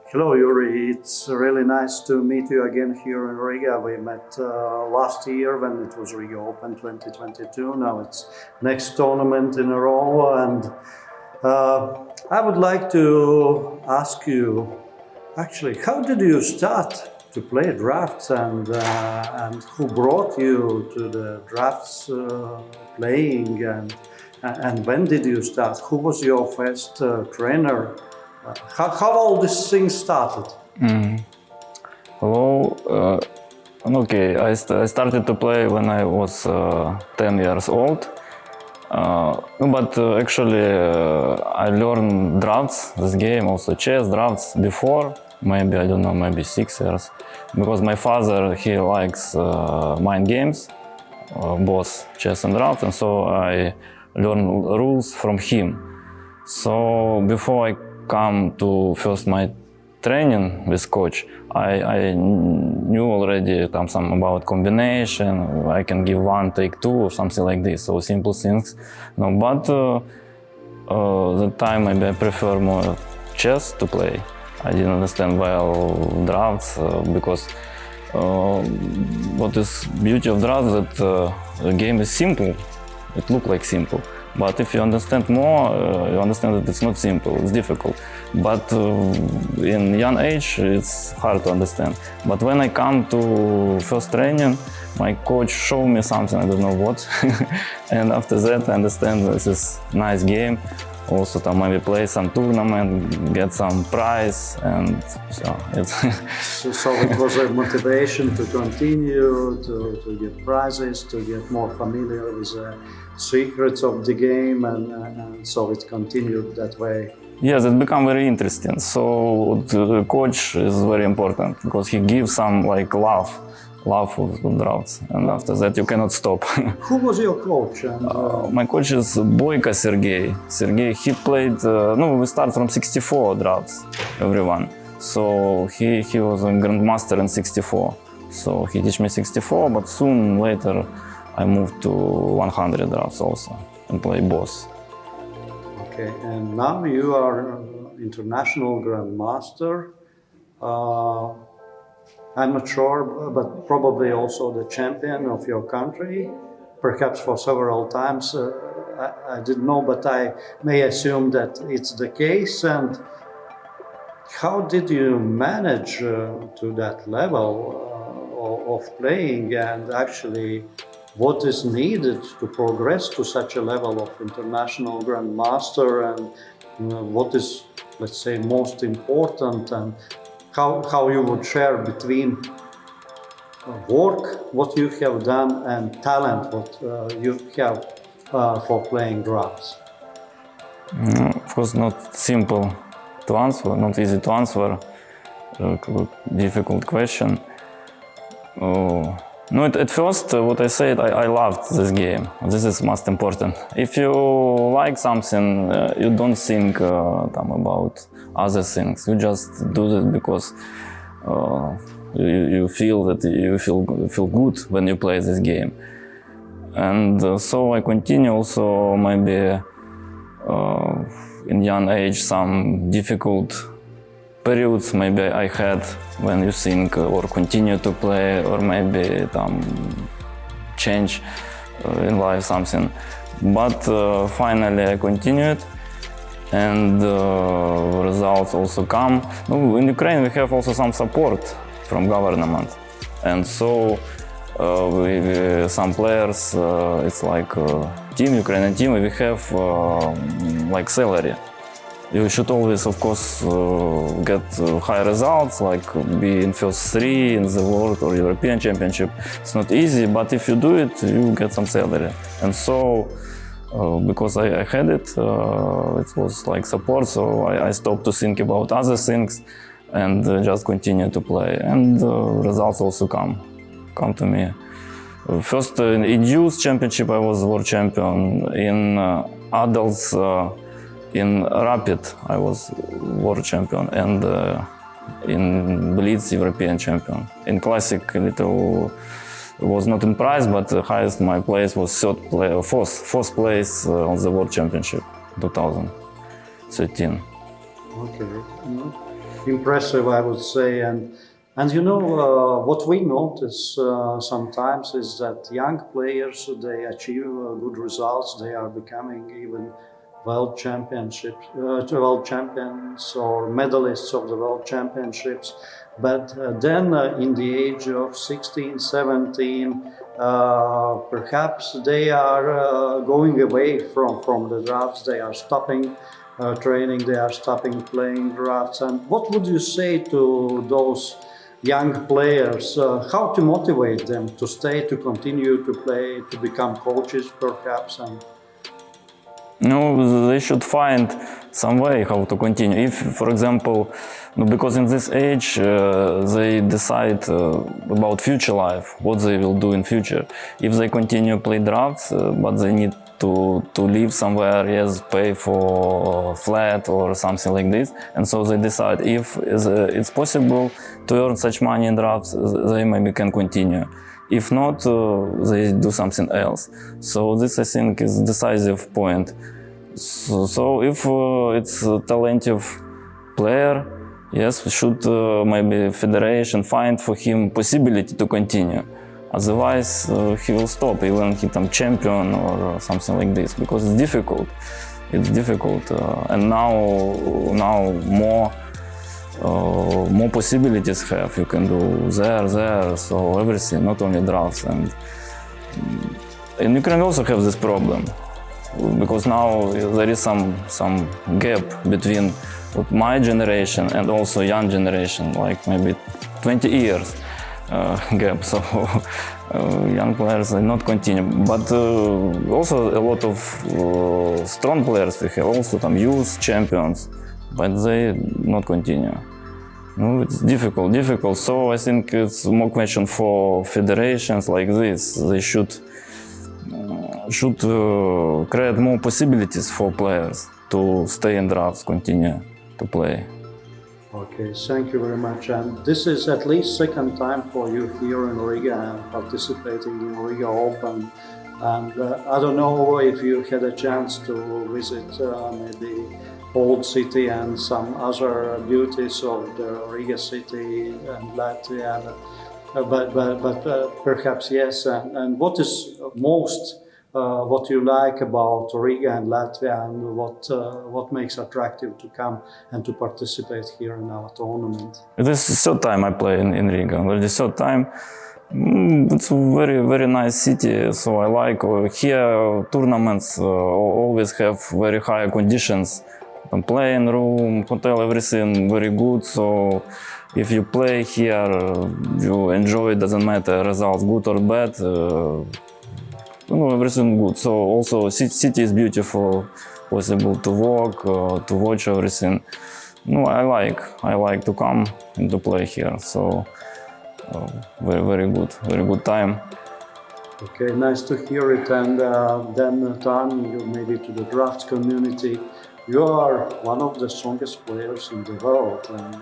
Hello, Yuri. It's really nice to meet you again here in Riga. We met last year when it was Riga Open 2022. Now it's next tournament in a row, and I would like to ask you, actually, how did you start to play drafts, and who brought you to the drafts playing, and when did you start? Who was your first trainer? How all this thing started? Hello. Okay, I started to play when I was 10 years old. But actually, I learned drafts, this game, also chess drafts before, maybe, I don't know, maybe 6 years. Because my father, he likes mind games, both chess and drafts, and so I learned rules from him. So before I come to first my training with coach, I knew already some about combination. I can give one, take two, or something like this. So simple things. No, but the time maybe I prefer more chess to play. I didn't understand well drafts because what is beauty of drafts that the game is simple. It looks like simple. But if you understand more, you understand that it's not simple, it's difficult. But in young age, it's hard to understand. But when I come to first training, my coach showed me something, I don't know what. And after that, I understand this is nice game. Also, maybe play some tournament, get some prize, and so it's. So it was a motivation to continue, to get prizes, to get more familiar with the secrets of the game, and so it continued that way. Yes, it became very interesting. So the coach is very important because he gives some love of drafts, and after that you cannot stop. Who was your coach? My coach is Boyko Sergey. Sergey, he played, we start from 64 drafts, everyone. So he was a grandmaster in 64. So he teach me 64, but soon later I moved to 100 drafts also and play both. Okay, and now you are international grandmaster. I'm not sure, but probably also the champion of your country, perhaps for several times. I didn't know, but I may assume that it's the case. And how did you manage to that level of playing, and actually what is needed to progress to such a level of international grandmaster, and what is, let's say, most important, and how you would share between work, what you have done, and talent, what you have for playing drafts? Of course, not simple to answer, not easy to answer. Difficult question. At first, what I said, I loved this game. This is most important. If you like something, you don't think about other things. You just do it because you feel that you feel good when you play this game. And so I continue also maybe in young age some difficult periods maybe I had when you think or continue to play, or maybe change in life something. But finally I continued, and results also come. In Ukraine we have also some support from government, and so some players, it's like team, Ukrainian team, we have like salary. You should always, of course, get high results, like be in first 3 in the world or European Championship. It's not easy, but if you do it, you get some salary. And so, because I had it, it was like support, so I stopped to think about other things and just continue to play. And results also come to me. First, in youth championship, I was world champion. In adults, in rapid, I was world champion, and in blitz, European champion. In classic, was not in prize, but the highest my place was fourth place on the world championship, 2013. Okay. impressive, I would say. And you know, what we notice sometimes is that young players, they achieve good results. They are becoming even world champions or medalists of the world championships. But then in the age of 16, 17, perhaps they are going away from the drafts. They are stopping training, they are stopping playing drafts. And what would you say to those young players? How to motivate them to stay, to continue to play, to become coaches perhaps? And No, they should find some way how to continue. If, for example, because in this age they decide about future life, what they will do in future. If they continue play drafts, but they need to live somewhere, yes, pay for flat or something like this, and so they decide if it's possible to earn such money in drafts, they maybe can continue. If not, they do something else. So this, I think, is decisive point. So if it's a talented player, yes, we should maybe federation find for him possibility to continue. Otherwise, he will stop, even he champion or something like this, because it's difficult. It's difficult, and now more possibilities have. You can do there, so everything, not only drafts. And in Ukraine also have this problem, because now there is some gap between my generation and also young generation, like maybe 20 years gap. So young players are not continue, but also a lot of strong players we have, also youth champions, but they not continue. No, it's difficult. So I think it's more question for federations like this. They should create more possibilities for players to stay in drafts, continue to play. okay, thank you very much. And this is at least second time for you here in Riga and participating in Riga Open. And I don't know if you had a chance to visit maybe Old City and some other beauties of the Riga city and Latvia, but perhaps yes. And what is most what you like about Riga and Latvia, and what makes attractive to come and to participate here in our tournament? This is third time I play in Riga. Already third time. It's a very nice city, so I like here tournaments always have very high conditions. Playing room, hotel, everything very good. So if you play here, you enjoy. It doesn't matter results good or bad. Everything good. So also city is beautiful, possible to walk, to watch everything. I like to come and to play here. So very good time. Okay, nice to hear it. And then turn you maybe to the drafts community. You are one of the strongest players in the world, and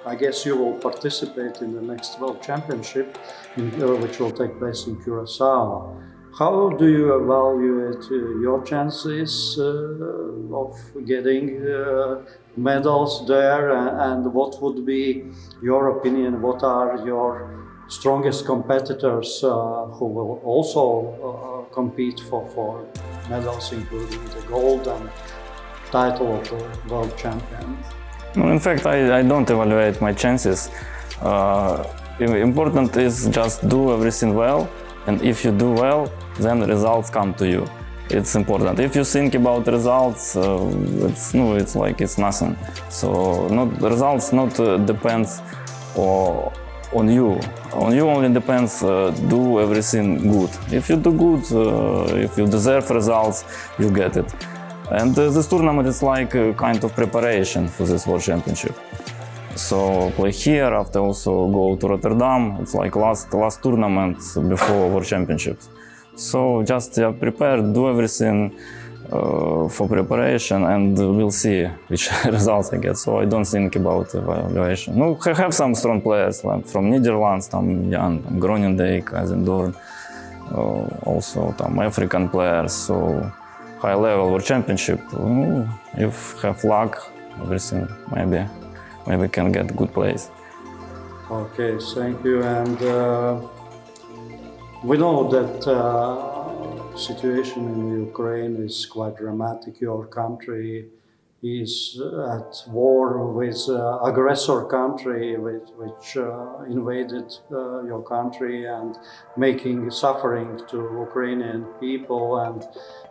I guess you will participate in the next World Championship, which will take place in Curacao. How do you evaluate your chances of getting medals there, and what would be your opinion? What are your strongest competitors who will also compete for medals, including the gold and title of the world champion? In fact, I don't evaluate my chances. Important is just do everything well, and if you do well, then results come to you. It's important. If you think about results, it's like it's nothing. So results depends on you. On you only depends do everything good. If you do good, if you deserve results, you get it. And this tournament is like a kind of preparation for this World Championship. So play here, after also go to Rotterdam. It's like last tournament before World Championships. So just prepare, do everything for preparation, and we'll see which results I get. So I don't think about evaluation. I have some strong players like from Netherlands, Jan Groenendijk, Eisendorn, also African players. So high level World Championship. If have luck, everything maybe maybe can get a good place. Okay, thank you. And we know that situation in Ukraine is quite dramatic. Your country is at war with aggressor country which invaded your country and making suffering to Ukrainian people,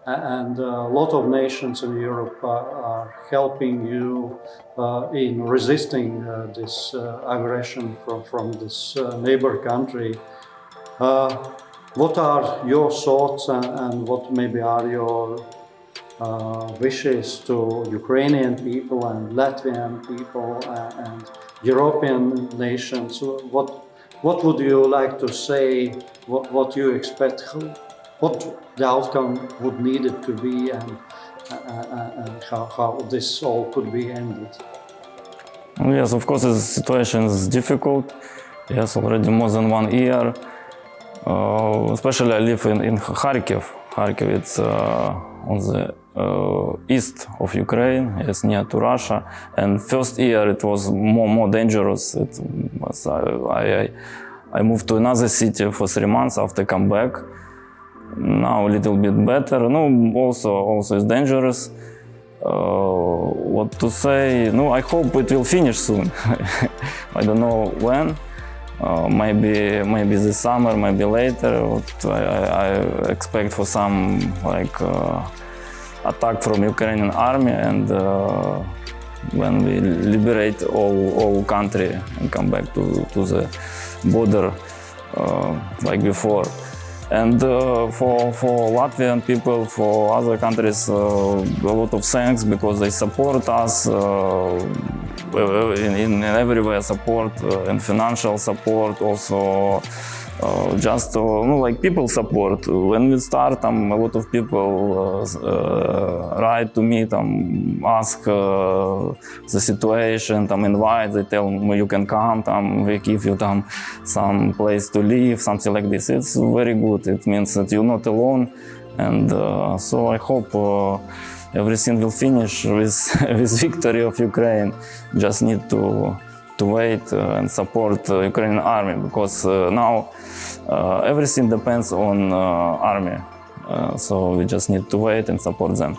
and a lot of nations in Europe are helping you in resisting this aggression from this neighbor country. What are your thoughts and what maybe are your wishes to Ukrainian people and Latvian people and European nations? What would you like to say? What you expect? What the outcome would need it to be, and how this all could be ended? Yes, of course, the situation is difficult. Yes, already more than 1 year. Especially I live in Kharkiv. Kharkiv, it's on the east of Ukraine, it's near to Russia. And first year it was more dangerous. It was, I moved to another city for 3 months after come back. Now a little bit better. No, also it's dangerous. What to say? No, I hope it will finish soon. I don't know when. Maybe this summer, maybe later. I expect for some attack from Ukrainian army, and when we liberate all country and come back to the border like before. And for Latvian people, for other countries, a lot of thanks because they support us in everywhere, support and financial support, also just like people support. When we start, a lot of people write to me, ask the situation, invite, they tell me you can come, we give you some place to live, something like this. It's very good. It means that you're not alone, and so I hope everything will finish with victory of Ukraine. Just need to wait and support Ukrainian army, because now everything depends on army. So we just need to wait and support them.